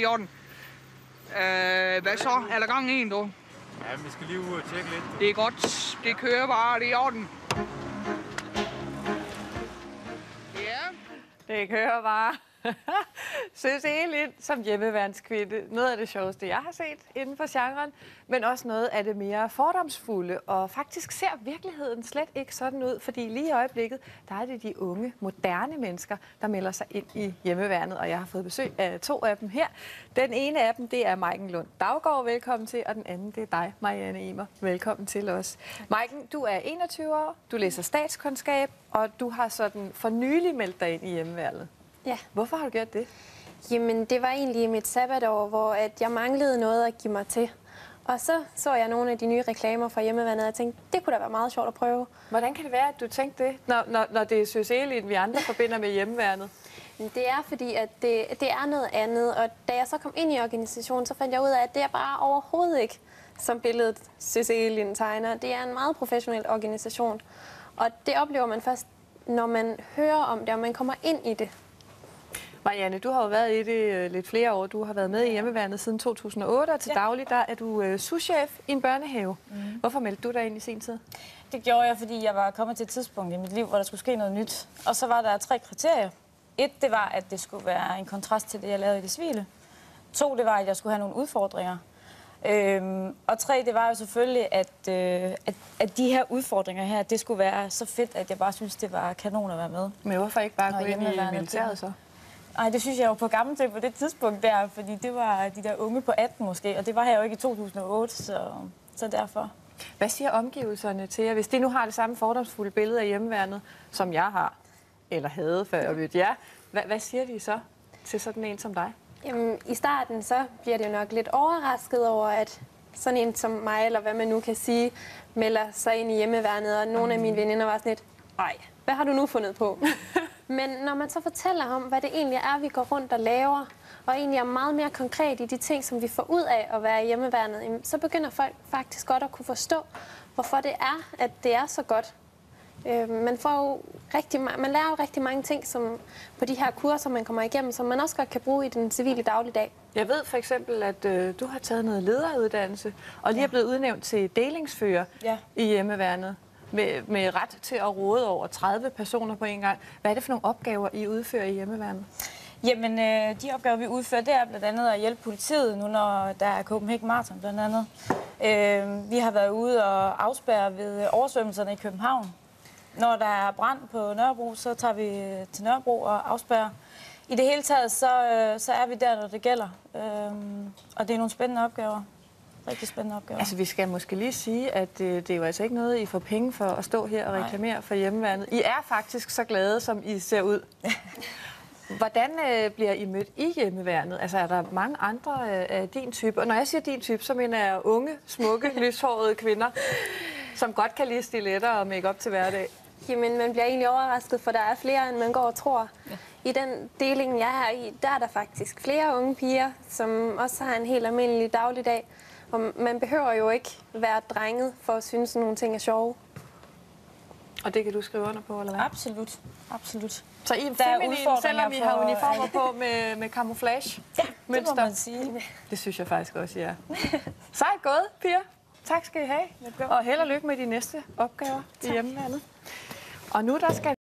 I orden. Hvad så? Er der gang i en, du? Ja, vi skal lige ud og tjekke lidt. Det er godt. Det kører bare. Det er i orden. Ja. Det kører bare. Søs Elin som hjemmeværnskvinde. Noget af det sjoveste, jeg har set inden for genren, men også noget af det mere fordomsfulde. Og faktisk ser virkeligheden slet ikke sådan ud, fordi lige i øjeblikket, der er det de unge, moderne mennesker, der melder sig ind i hjemmeværnet. Og jeg har fået besøg af 2 af dem her. Den ene af dem, det er Maiken Lund Daugaard, velkommen til, og den anden, det er dig, Marianne Emer. Velkommen til os. Maiken, du er 21 år, du læser statskundskab, og du har sådan for nylig meldt dig ind i hjemmeværnet. Ja. Hvorfor har du gjort det? Jamen, det var egentlig mit sabbatår, hvor at jeg manglede noget at give mig til. Og så jeg nogle af de nye reklamer fra hjemmeværnet, og jeg tænkte, det kunne da være meget sjovt at prøve. Hvordan kan det være, at du tænkte det, når det er Søs Elin, vi andre forbinder med hjemmeværnet? Det er fordi, at det er noget andet, og da jeg så kom ind i organisationen, så fandt jeg ud af, at det er bare overhovedet ikke, som billedet Søs Elin tegner. Det er en meget professionel organisation, og det oplever man først, når man hører om det, og man kommer ind i det. Marianne, du har jo været i det lidt flere år. Du har været med i hjemmeværnet siden 2008, og til daglig der er du souschef i en børnehave. Hvorfor meldte du dig ind i sin tid? Det gjorde jeg, fordi jeg var kommet til et tidspunkt i mit liv, hvor der skulle ske noget nyt. Og så var der 3 kriterier. 1, det var, at det skulle være en kontrast til det, jeg lavede i det civile. 2, det var, at jeg skulle have nogle udfordringer. Og 3, det var jo selvfølgelig, at de her udfordringer her, det skulle være så fedt, at jeg bare synes, det var kanon at være med. Men hvorfor ikke bare gå ind i militæret så? Nej, det synes jeg jo på gammel tid på det tidspunkt der, fordi det var de der unge på 18 måske, og det var her jo ikke i 2008, så derfor. Hvad siger omgivelserne til jer, hvis de nu har det samme fordomsfulde billede af hjemmeværnet, som jeg har, eller havde før jeg mødte jer? Hvad siger de så til sådan en som dig? Jamen, i starten så bliver det jo nok lidt overrasket over, at sådan en som mig, eller hvad man nu kan sige, melder sig ind i hjemmeværnet, og nogle af mine veninder var sådan lidt, ej, hvad har du nu fundet på? Men når man så fortæller om, hvad det egentlig er, vi går rundt og laver, og egentlig er meget mere konkret i de ting, som vi får ud af at være i hjemmeværnet, så begynder folk faktisk godt at kunne forstå, hvorfor det er, at det er så godt. Man lærer jo rigtig mange ting som på de her kurser, man kommer igennem, som man også godt kan bruge i den civile dagligdag. Jeg ved for eksempel, at du har taget noget lederuddannelse, og lige er blevet udnævnt til delingsfører i hjemmeværnet. Med ret til at råde over 30 personer på en gang. Hvad er det for nogle opgaver, I udfører i hjemmeværnet? Jamen, de opgaver, vi udfører, det er blandt andet at hjælpe politiet, nu når der er Copenhagen Marathon blandt andet. Vi har været ude og afspærre ved oversvømmelserne i København. Når der er brand på Nørrebro, så tager vi til Nørrebro og afspærrer. I det hele taget, så er vi der, når det gælder. Og det er nogle spændende opgaver. Rigtig spændende opgave. Altså, vi skal måske lige sige, at det er jo altså ikke noget, I får penge for at stå her og reklamere for hjemmeværnet. I er faktisk så glade, som I ser ud. Hvordan bliver I mødt i hjemmeværnet? Altså, er der mange andre af din type? Og når jeg siger din type, så mener jeg unge, smukke, lyshårede kvinder, som godt kan lide stiletter og make-up til hverdag. Jamen, man bliver egentlig overrasket, for der er flere, end man går og tror. Ja. I den deling, jeg er i, der er der faktisk flere unge piger, som også har en helt almindelig dagligdag. Og man behøver jo ikke være drenget for at synes, at nogle ting er sjove. Og det kan du skrive under på, eller hvad? Absolut. Absolut. Så I er feminine, selvom I har uniformer på med camouflage? Ja, det må man sige. Det synes jeg faktisk også, I er. Sejt gået, piger. Tak skal I have. Og held og lykke med de næste opgaver i hjemmeværnet. Og nu der skal